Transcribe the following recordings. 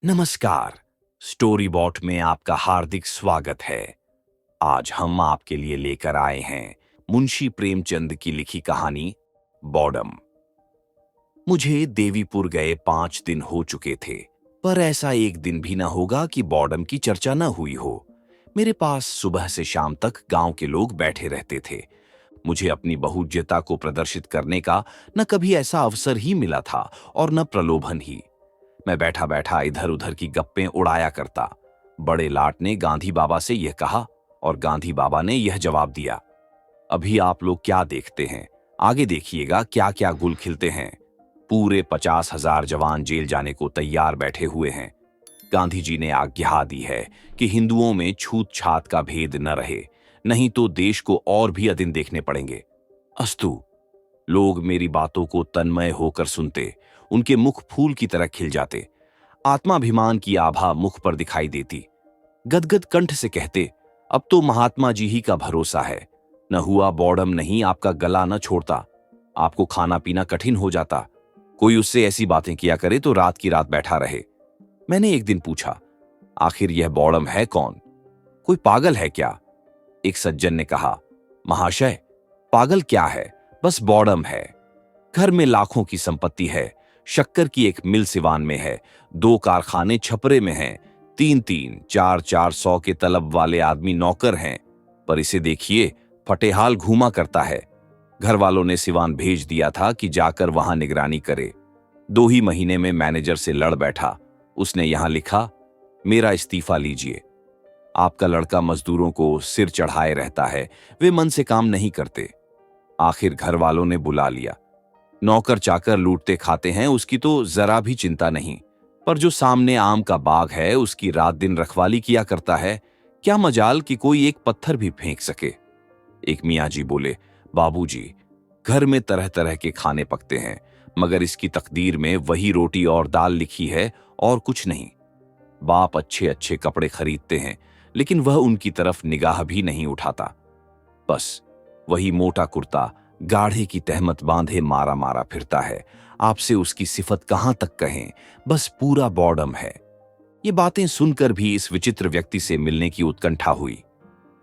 नमस्कार। Story bot में आपका हार्दिक स्वागत है। आज हम आपके लिए लेकर आए हैं मुंशी प्रेमचंद की लिखी कहानी बॉर्डम। मुझे देवीपुर गए 5 दिन हो चुके थे, पर ऐसा एक दिन भी न होगा कि बॉर्डम की चर्चा न हुई हो। मेरे पास सुबह से शाम तक गांव के लोग बैठे रहते थे। मुझे अपनी बहुज्यता को प्रदर्शित करने का न कभी ऐसा अवसर ही मिला था और न प्रलोभन ही। मैं बैठा बैठा इधर उधर की गप्पें उड़ाया करता। बड़े लाट ने गांधी बाबा से यह कहा और गांधी बाबा ने यह जवाब दिया। अभी आप लोग क्या देखते हैं, आगे देखिएगा क्या क्या गुल खिलते हैं। पूरे 50,000 जवान जेल जाने को तैयार बैठे हुए हैं। गांधी जी ने आज्ञा दी है कि हिंदुओं में छूत छात का भेद न रहे, नहीं तो देश को और भी अदिन देखने पड़ेंगे। अस्तु। लोग मेरी बातों को तन्मय होकर सुनते, उनके मुख फूल की तरह खिल जाते। आत्माभिमान की आभा मुख पर दिखाई देती। गदगद कंठ से कहते, अब तो महात्मा जी ही का भरोसा है। न हुआ बॉर्डम नहीं आपका गला न छोड़ता, आपको खाना पीना कठिन हो जाता। कोई उससे ऐसी बातें किया करे तो रात की रात बैठा रहे। मैंने एक दिन पूछा, आखिर यह बॉर्डम है कौन? कोई पागल है क्या? एक सज्जन ने कहा, महाशय, पागल क्या है, बस बॉर्डम है। घर में लाखों की संपत्ति है, शक्कर की एक मिल सिवान में है, 2 कारखाने छपरे में हैं, 3-3, 4-4 100 के तलब वाले आदमी नौकर हैं। पर इसे देखिए, फटेहाल घूमा करता है। घर वालों ने सिवान भेज दिया था कि जाकर वहां निगरानी करे। 2 ही महीने में मैनेजर से लड़ बैठा। उसने यहां लिखा, मेरा इस्तीफा लीजिए। आपका लड़का मजदूरों को सिर चढ़ाए रहता है, वे मन से काम नहीं करते। आखिर घर वालों ने बुला लिया। नौकर चाकर लूटते खाते हैं, उसकी तो जरा भी चिंता नहीं, पर जो सामने आम का बाग है उसकी रात दिन रखवाली किया करता है। क्या मजाल कि कोई एक पत्थर भी फेंक सके। एक मियाँ जी बोले, बाबूजी, घर में तरह तरह के खाने पकते हैं, मगर इसकी तकदीर में वही रोटी और दाल लिखी है और कुछ नहीं। बाप अच्छे अच्छे कपड़े खरीदते हैं, लेकिन वह उनकी तरफ निगाह भी नहीं उठाता। बस वही मोटा कुर्ता गाढ़े की तहमत बांधे मारा मारा फिरता है। आपसे उसकी सिफत कहां तक कहें, बस पूरा बॉर्डम है। ये बातें सुनकर भी इस विचित्र व्यक्ति से मिलने की उत्कंठा हुई।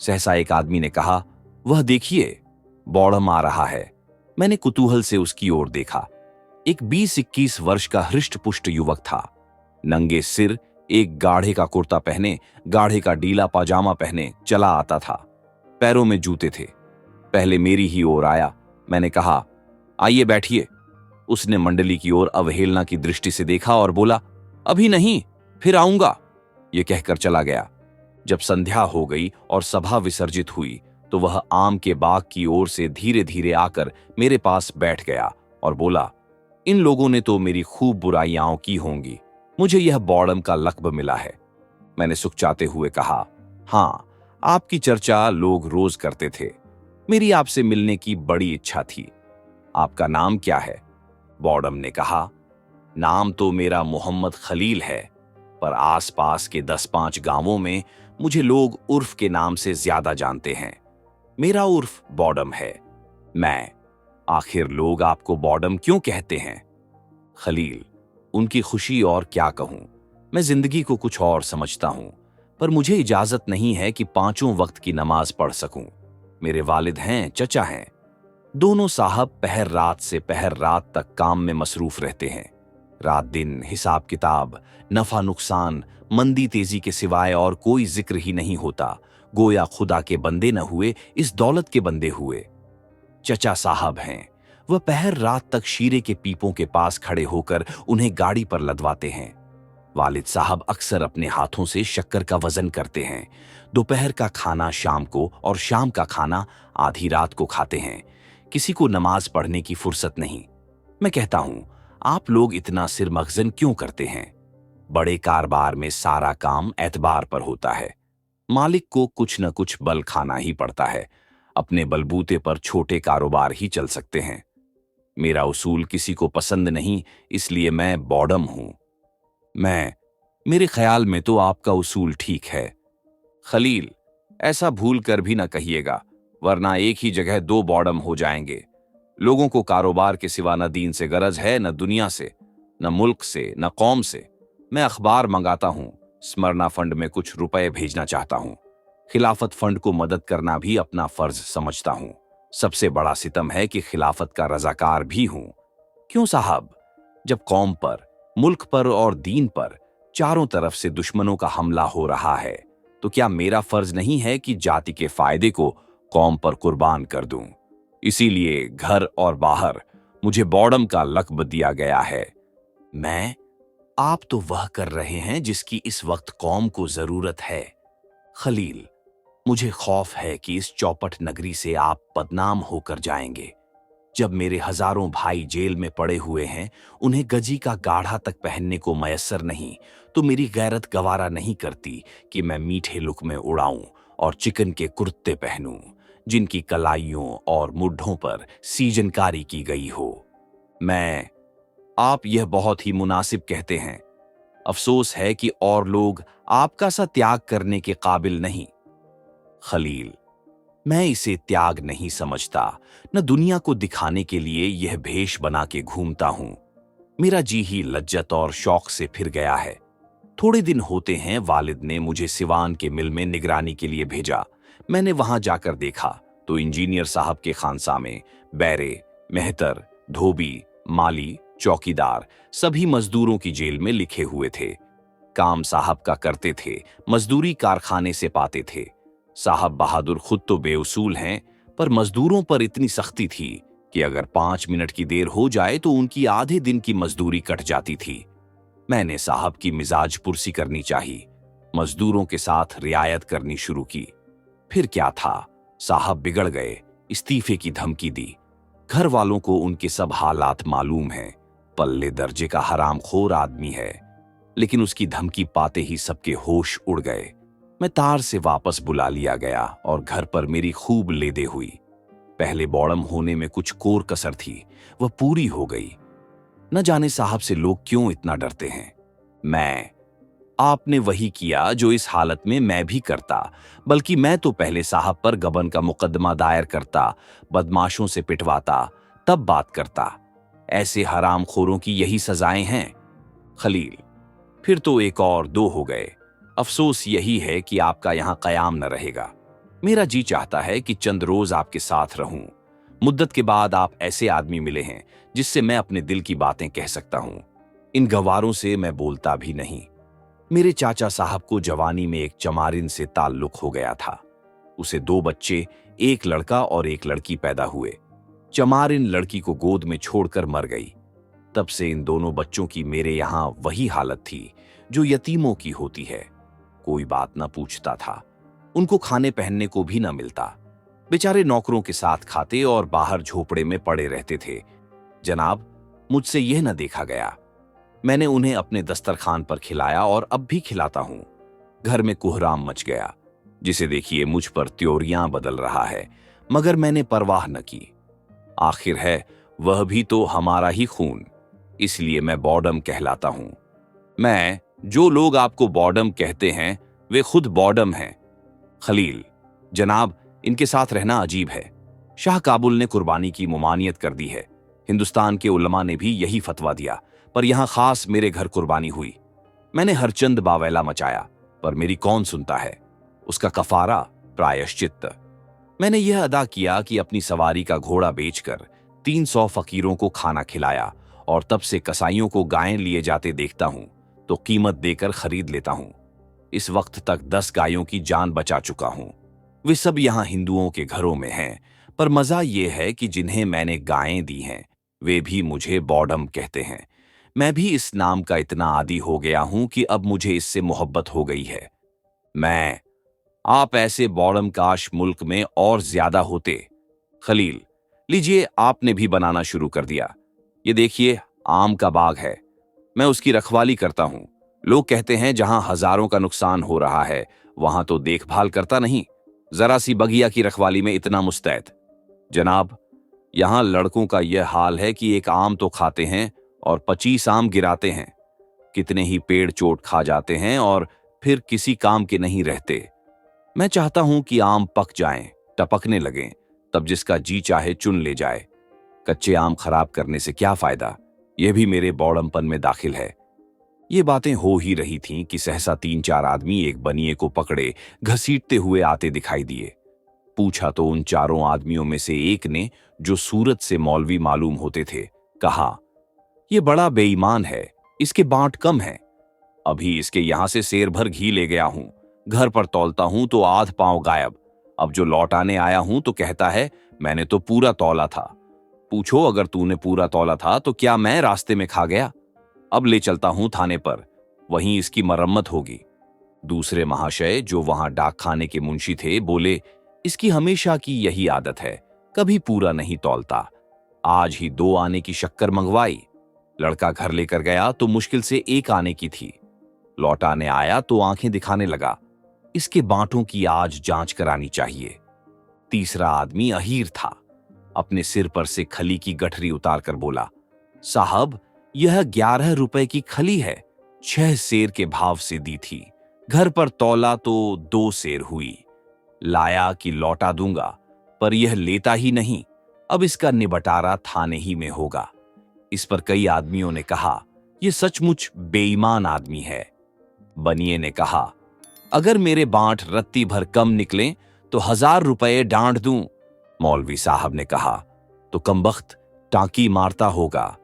सहसा एक आदमी ने कहा, वह देखिए, बॉर्डम आ रहा है। मैंने कुतूहल से उसकी ओर देखा। एक 20-21 वर्ष का हृष्ट-पुष्ट युवक था। नंगे सिर, एक गाढ़े का कुर्ता पहने, गाढ़े का ढीला पाजामा पहने चला आता था। पैरों में जूते थे। पहले मेरी ही ओर आया। मैंने कहा, आइए बैठिए। उसने मंडली की ओर अवहेलना की दृष्टि से देखा और बोला, अभी नहीं, फिर आऊंगा। यह कहकर चला गया। जब संध्या हो गई और सभा विसर्जित हुई तो वह आम के बाग की ओर से धीरे धीरे आकर मेरे पास बैठ गया और बोला, इन लोगों ने तो मेरी खूब बुराइयां की होंगी, मुझे यह बॉर्डम का लक़्ब मिला है। मैंने सुखचाते हुए कहा, हाँ, आपकी चर्चा लोग रोज करते थे। मेरी आपसे मिलने की बड़ी इच्छा थी। आपका नाम क्या है? बॉर्डम ने कहा, नाम तो मेरा मोहम्मद खलील है, पर आसपास के 10-5 गांवों में मुझे लोग उर्फ के नाम से ज्यादा जानते हैं। मेरा उर्फ बॉर्डम है। मैं, आखिर लोग आपको बॉर्डम क्यों कहते हैं? खलील, उनकी खुशी और क्या कहूं। मैं जिंदगी को कुछ और समझता हूं, पर मुझे इजाजत नहीं है कि 5 वक्त की नमाज पढ़ सकूं। मेरे वालिद हैं, चचा हैं। दोनों साहब पहर रात से पहर रात तक काम में मसरूफ रहते हैं। रात दिन हिसाब किताब, नफा नुकसान, मंदी तेजी के सिवाय और कोई जिक्र ही नहीं होता। गोया खुदा के बंदे न हुए, इस दौलत के बंदे हुए। चचा साहब हैं, वह पहर रात तक शीरे के पीपों के पास खड़े होकर उन्हें गाड़ी पर लदवाते हैं। वालिद साहब अक्सर अपने हाथों से शक्कर का वजन करते हैं। दोपहर का खाना शाम को और शाम का खाना आधी रात को खाते हैं। किसी को नमाज पढ़ने की फुर्सत नहीं। मैं कहता हूं, आप लोग इतना सिर मगजन क्यों करते हैं? बड़े कारोबार में सारा काम एतबार पर होता है। मालिक को कुछ न कुछ बल खाना ही पड़ता है। अपने बलबूते पर छोटे कारोबार ही चल सकते हैं। मेरा उसूल किसी को पसंद नहीं, इसलिए मैं बॉर्डम हूं। मेरे ख्याल में तो आपका उसूल ठीक है। खलील, ऐसा भूल कर भी न कहिएगा, वरना एक ही जगह 2 बॉर्डम हो जाएंगे। लोगों को कारोबार के सिवा न दीन से गरज है, न दुनिया से, न मुल्क से, न कौम से। मैं अखबार मंगाता हूं, स्मरणा फंड में कुछ रुपए भेजना चाहता हूं। खिलाफत फंड को मदद करना भी अपना फर्ज समझता हूं। सबसे बड़ा सितम है कि खिलाफत का रजाकार भी हूं। क्यों साहब? जब कौम पर, मुल्क पर और दीन पर चारों तरफ से दुश्मनों का हमला हो रहा है, तो क्या मेरा फर्ज नहीं है कि जाति के फायदे को कौम पर कुर्बान कर दूं? इसीलिए घर और बाहर मुझे बॉडम का लक़ब दिया गया है। आप तो वह कर रहे हैं जिसकी इस वक्त कौम को जरूरत है। खलील, मुझे खौफ है कि इस चौपट नगरी से आप बदनाम होकर जाएंगे। जब मेरे हजारों भाई जेल में पड़े हुए हैं, उन्हें गजी का गाढ़ा तक पहनने को मयस्सर नहीं, तो मेरी गैरत गवारा नहीं करती कि मैं मीठे लुक में उड़ाऊं और चिकन के कुर्ते पहनूं, जिनकी कलाइयों और मुड्ढों पर सीजनकारी की गई हो। आप यह बहुत ही मुनासिब कहते हैं। अफसोस है कि और लोग आपका सा त्याग करने के काबिल नहीं। खलील, मैं इसे त्याग नहीं समझता, न दुनिया को दिखाने के लिए यह भेष बना के घूमता हूं। मेरा जी ही लज्जत और शौक से फिर गया है। थोड़े दिन होते हैं वालिद ने मुझे सिवान के मिल में निगरानी के लिए भेजा। मैंने वहां जाकर देखा तो इंजीनियर साहब के खानसामे बैरे, मेहतर, धोबी, माली, चौकीदार सभी मजदूरों की जेल में लिखे हुए थे। काम साहब का करते थे, मजदूरी कारखाने से पाते थे। साहब बहादुर खुद तो बेउसूल हैं, पर मजदूरों पर इतनी सख्ती थी कि अगर 5 मिनट की देर हो जाए तो उनकी आधे दिन की मजदूरी कट जाती थी। मैंने साहब की मिजाज पुरसी करनी चाहिए, मजदूरों के साथ रियायत करनी शुरू की। फिर क्या था, साहब बिगड़ गए, इस्तीफे की धमकी दी। घर वालों को उनके सब हालात मालूम हैं। पल्ले दर्जे का हरामखोर आदमी है, लेकिन उसकी धमकी पाते ही सबके होश उड़ गए। मैं तार से वापस बुला लिया गया और घर पर मेरी खूब लेदे हुई। पहले बॉडम होने में कुछ कोर कसर थी, वह पूरी हो गई। न जाने साहब से लोग क्यों इतना डरते हैं। आपने वही किया जो इस हालत में मैं भी करता, बल्कि मैं तो पहले साहब पर गबन का मुकदमा दायर करता, बदमाशों से पिटवाता, तब बात करता। ऐसे हरामखोरों की यही सजाएं हैं। खलील, फिर तो एक और 2 हो गए। अफसोस यही है कि आपका यहां कयाम न रहेगा। मेरा जी चाहता है कि चंद रोज आपके साथ रहूं। मुद्दत के बाद आप ऐसे आदमी मिले हैं जिससे मैं अपने दिल की बातें कह सकता हूं। इन गवारों से मैं बोलता भी नहीं। मेरे चाचा साहब को जवानी में एक चमारिन से ताल्लुक हो गया था। उसे 2 बच्चे, एक लड़का और एक लड़की पैदा हुए। चमारिन लड़की को गोद में छोड़कर मर गई। तब से इन दोनों बच्चों की मेरे यहां वही हालत थी जो यतीमों की होती है। कोई बात न पूछता था, उनको खाने पहनने को भी न मिलता। बेचारे नौकरों के साथ खाते और बाहर झोपड़े में पड़े रहते थे। जनाब, मुझसे यह न देखा गया। मैंने उन्हें अपने दस्तरखान पर खिलाया और अब भी खिलाता हूं। घर में कोहराम मच गया, जिसे देखिए मुझ पर त्योरियां बदल रहा है, मगर मैंने परवाह न की। आखिर है वह भी तो हमारा ही खून, इसलिए मैं बॉडम कहलाता हूं। जो लोग आपको बॉडम कहते हैं वे खुद बॉडम हैं। खलील, जनाब, इनके साथ रहना अजीब है। शाह काबुल ने कुर्बानी की मुमानियत कर दी है। हिंदुस्तान के उलमा ने भी यही फतवा दिया, पर यहां खास मेरे घर कुर्बानी हुई। मैंने हरचंद बावैला मचाया, पर मेरी कौन सुनता है। उसका कफारा प्रायश्चित्त। मैंने यह अदा किया कि अपनी सवारी का घोड़ा बेचकर 300 फकीरों को खाना खिलाया, और तब से कसाईयों को गायें लिए जाते देखता हूं तो कीमत देकर खरीद लेता हूं। इस वक्त तक 10 गायों की जान बचा चुका हूं। वे सब यहां हिंदुओं के घरों में हैं, पर मजा यह है कि जिन्हें मैंने गायें दी हैं वे भी मुझे बॉडम कहते हैं। मैं भी इस नाम का इतना आदी हो गया हूं कि अब मुझे इससे मोहब्बत हो गई है। आप ऐसे बॉडम काश मुल्क में और ज्यादा होते। खलील, लीजिए, आपने भी बनाना शुरू कर दिया। ये देखिए, आम का बाग है, मैं उसकी रखवाली करता हूं। लोग कहते हैं जहां हजारों का नुकसान हो रहा है वहां तो देखभाल करता नहीं, जरा सी बगिया की रखवाली में इतना मुस्तैद। जनाब, यहां लड़कों का यह हाल है कि एक आम तो खाते हैं और 25 आम गिराते हैं। कितने ही पेड़ चोट खा जाते हैं और फिर किसी काम के नहीं रहते। मैं चाहता हूं कि आम पक जाएं, टपकने लगें, तब जिसका जी चाहे चुन ले जाए। कच्चे आम खराब करने से क्या फायदा, यह भी मेरे बौड़मपन में दाखिल है। ये बातें हो ही रही थीं कि सहसा 3-4 आदमी एक बनिए को पकड़े घसीटते हुए आते दिखाई दिए। पूछा तो उन चारों आदमियों में से एक ने, जो सूरत से मौलवी मालूम होते थे, कहा, ये बड़ा बेईमान है, इसके बांट कम है। अभी इसके यहां से सेर भर घी ले गया हूं, घर पर तौलता हूं तो आध पांव गायब। अब जो लौटाने आया हूं तो कहता है मैंने तो पूरा तौला था। पूछो अगर तूने पूरा तौला था तो क्या मैं रास्ते में खा गया? अब ले चलता हूं थाने पर, वहीं इसकी मरम्मत होगी। दूसरे महाशय, जो वहां डाक खाने के मुंशी थे, बोले, इसकी हमेशा की यही आदत है, कभी पूरा नहीं तौलता। आज ही 2 आने की शक्कर मंगवाई। लड़का घर लेकर गया तो मुश्किल से 1 आने की थी। लौटाने आया तो आंखें दिखाने लगा। इसके बांटों की आज जांच करानी चाहिए। तीसरा आदमी अहीर था। अपने सिर पर से खली की गठरी उतारकर बोला, साहब, यह 11 रुपए की खली है, 6 सेर के भाव से दी थी। घर पर तौला तो 2 सेर हुई। लाया कि लौटा दूंगा, पर यह लेता ही नहीं। अब इसका निबटारा थाने ही में होगा। इस पर कई आदमियों ने कहा, यह सचमुच बेईमान आदमी है। बनिए ने कहा, अगर मेरे बांट रत्ती भर कम निकले तो 1000 रुपए डांट दूं। मौलवी साहब ने कहा, तो कमबख्त टांकी मारता होगा।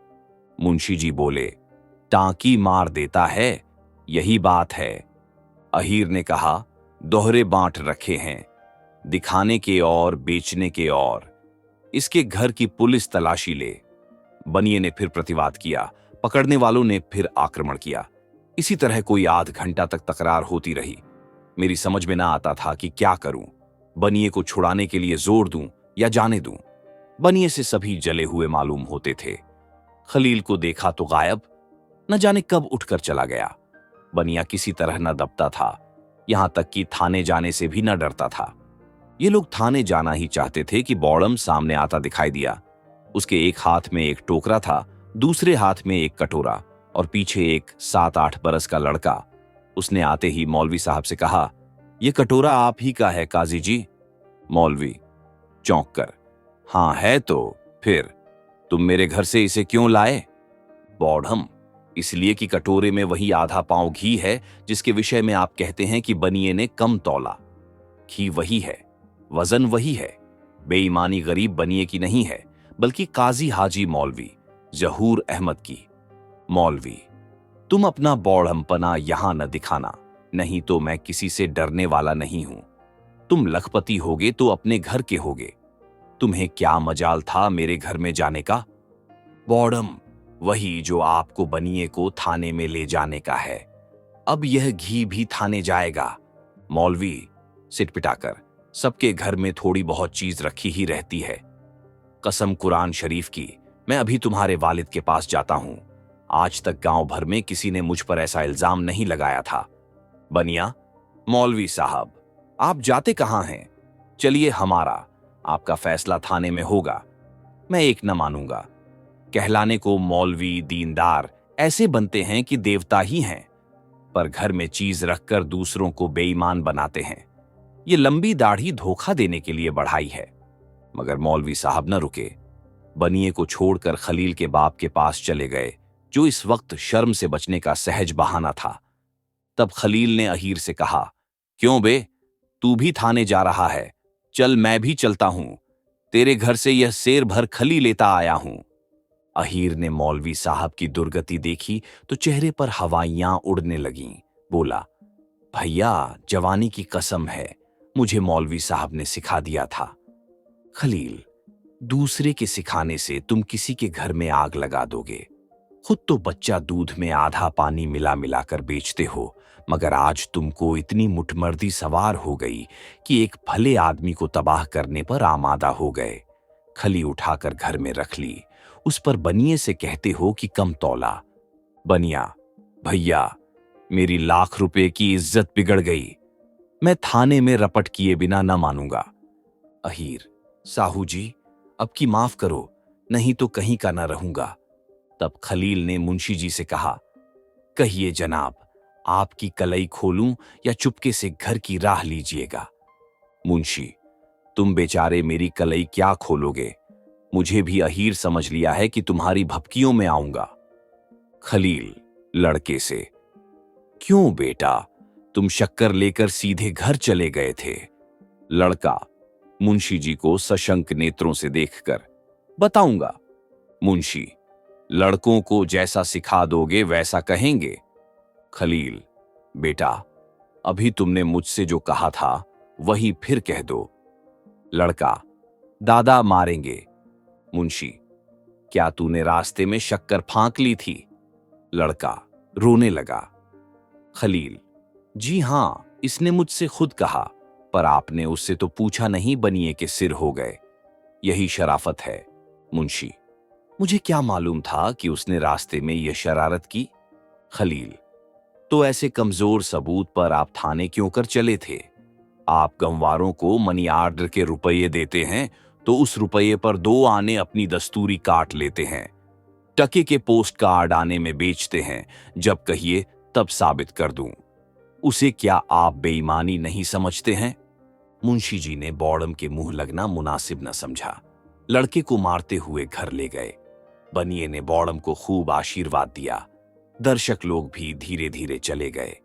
मुंशी जी बोले, टांकी मार देता है, यही बात है। अहीर ने कहा, दोहरे बांट रखे हैं, दिखाने के और बेचने के और। इसके घर की पुलिस तलाशी ले। बनिए ने फिर प्रतिवाद किया। पकड़ने वालों ने फिर आक्रमण किया। इसी तरह कोई आध घंटा तक तकरार होती रही। मेरी समझ में ना आता था कि क्या करूं। बनिए को छुड़ाने के लिए जोर दूं या जाने दूं। बनिए से सभी जले हुए मालूम होते थे। खलील को देखा तो गायब, न जाने कब उठकर चला गया। बनिया किसी तरह न दबता था, यहां तक कि थाने जाने से भी न डरता था। ये लोग थाने जाना ही चाहते थे कि बौड़म सामने आता दिखाई दिया। उसके एक हाथ में एक टोकरा था, दूसरे हाथ में एक कटोरा, और पीछे एक 7-8 बरस का लड़का। उसने आते ही मौलवी साहब से कहा, यह कटोरा आप ही का है काजी जी? मौलवी चौंक कर, हां है तो फिर तुम मेरे घर से इसे क्यों लाए? बौड़म, इसलिए कि कटोरे में वही आधा पांव घी है जिसके विषय में आप कहते हैं कि बनिए ने कम तौला। घी वही है, वजन वही है। बेईमानी गरीब बनिए की नहीं है, बल्कि काजी हाजी मौलवी जहूर अहमद की। मौलवी, तुम अपना बौड़मपना यहां न दिखाना, नहीं तो मैं किसी से डरने वाला नहीं हूं। तुम लखपति होगे तो अपने घर के होगे। तुम्हें क्या मजाल था मेरे घर में जाने का? बौड़म, वही जो आपको बनिए को थाने में ले जाने का है। अब यह घी भी थाने जाएगा। मौलवी सिट पिटाकर, सबके घर में थोड़ी बहुत चीज रखी ही रहती है। कसम कुरान शरीफ की, मैं अभी तुम्हारे वालिद के पास जाता हूं। आज तक गांव भर में किसी ने मुझ पर ऐसा इल्जाम नहीं लगाया था। बनिया, मौलवी साहब, आप जाते कहां हैं? चलिए, हमारा आपका फैसला थाने में होगा। मैं एक न मानूंगा। कहलाने को मौलवी दीनदार ऐसे बनते हैं कि देवता ही हैं, पर घर में चीज रखकर दूसरों को बेईमान बनाते हैं। ये लंबी दाढ़ी धोखा देने के लिए बढ़ाई है। मगर मौलवी साहब न रुके। बनिए को छोड़कर खलील के बाप के पास चले गए, जो इस वक्त शर्म से बचने का सहज बहाना था। तब खलील ने अहीर से कहा, क्यों बे, तू भी थाने जा रहा है? चल, मैं भी चलता हूं। तेरे घर से यह सेर भर खली लेता आया हूं। अहीर ने मौलवी साहब की दुर्गति देखी तो चेहरे पर हवाइयां उड़ने लगीं। बोला, भैया, जवानी की कसम है, मुझे मौलवी साहब ने सिखा दिया था। खलील, दूसरे के सिखाने से तुम किसी के घर में आग लगा दोगे। खुद तो बच्चा दूध में आधा पानी मिला मिलाकर बेचते हो, मगर आज तुमको इतनी मुठमर्दी सवार हो गई कि एक भले आदमी को तबाह करने पर आमादा हो गए। खली उठाकर घर में रख ली, उस पर बनिए से कहते हो कि कम तौला। बनिया, भैया, मेरी लाख रुपए की इज्जत बिगड़ गई। मैं थाने में रपट किए बिना न मानूंगा। अहीर, साहू जी, अब की माफ करो, नहीं तो कहीं का न रहूंगा। तब खलील ने मुंशी जी से कहा, कहिए जनाब, आपकी कलई खोलूं या चुपके से घर की राह लीजिएगा? मुंशी, तुम बेचारे मेरी कलई क्या खोलोगे? मुझे भी अहीर समझ लिया है कि तुम्हारी भपकियों में आऊंगा। खलील, लड़के से, क्यों बेटा, तुम शक्कर लेकर सीधे घर चले गए थे? लड़का मुंशी जी को सशंक नेत्रों से देखकर, बताऊंगा। मुंशी, लड़कों को जैसा सिखा दोगे वैसा कहेंगे। खलील, बेटा, अभी तुमने मुझसे जो कहा था वही फिर कह दो। लड़का, दादा मारेंगे। मुंशी, क्या तूने रास्ते में शक्कर फांक ली थी? लड़का रोने लगा। खलील, जी हां, इसने मुझसे खुद कहा, पर आपने उससे तो पूछा नहीं, बनिए के सिर हो गए। यही शराफत है। मुंशी, मुझे क्या मालूम था कि उसने रास्ते में यह शरारत की? खलील, तो ऐसे कमजोर सबूत पर आप थाने क्यों कर चले थे? आप गंवारों को मनी आर्डर के रुपये देते हैं तो उस रुपये पर 2 आने अपनी दस्तूरी काट लेते हैं। टके के पोस्ट कार्ड आने में बेचते हैं, जब कहिए तब साबित कर दूं। उसे क्या आप बेईमानी नहीं समझते हैं? मुंशी जी ने बॉडम के मुंह लगना मुनासिब न समझा। लड़के को मारते हुए घर ले गए। बनिए ने बॉडम को खूब आशीर्वाद दिया। दर्शक लोग भी धीरे धीरे चले गए।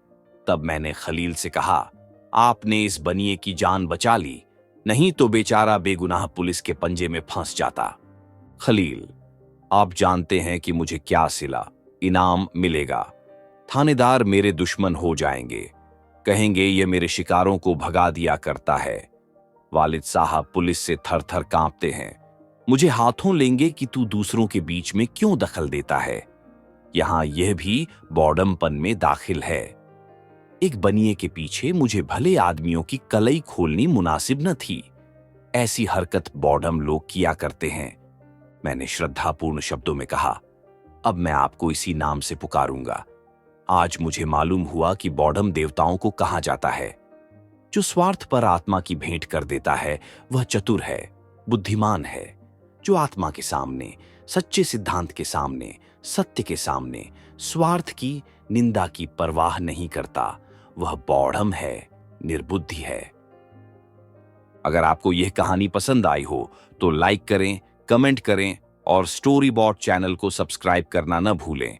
तब मैंने खलील से कहा, आपने इस बनिए की जान बचा ली, नहीं तो बेचारा बेगुनाह पुलिस के पंजे में फंस जाता। खलील, आप जानते हैं कि मुझे क्या सिला, इनाम मिलेगा। थानेदार मेरे दुश्मन हो जाएंगे, कहेंगे ये मेरे शिकारों को भगा दिया करता है। वालिद साहब पुलिस से थर थर कांपते हैं, मुझे हाथों लेंगे कि तू दूसरों के बीच में क्यों दखल देता है। यहां यह भी बॉडमपन में दाखिल है। एक बनिए के पीछे मुझे भले आदमियों की कलई खोलनी मुनासिब न थी। ऐसी हरकत बॉडम लोग किया करते हैं। मैंने श्रद्धापूर्ण शब्दों में कहा, अब मैं आपको इसी नाम से पुकारूंगा। आज मुझे मालूम हुआ कि बॉडम देवताओं को कहा जाता है। जो स्वार्थ पर आत्मा की भेंट कर देता है वह चतुर है, बुद्धिमान है। जो आत्मा के सामने, सच्चे सिद्धांत के सामने, सत्य के सामने स्वार्थ की, निंदा की परवाह नहीं करता, वह बॉडम है, निर्बुद्धि है। अगर आपको यह कहानी पसंद आई हो तो लाइक करें, कमेंट करें और स्टोरी बॉट चैनल को सब्सक्राइब करना न भूलें।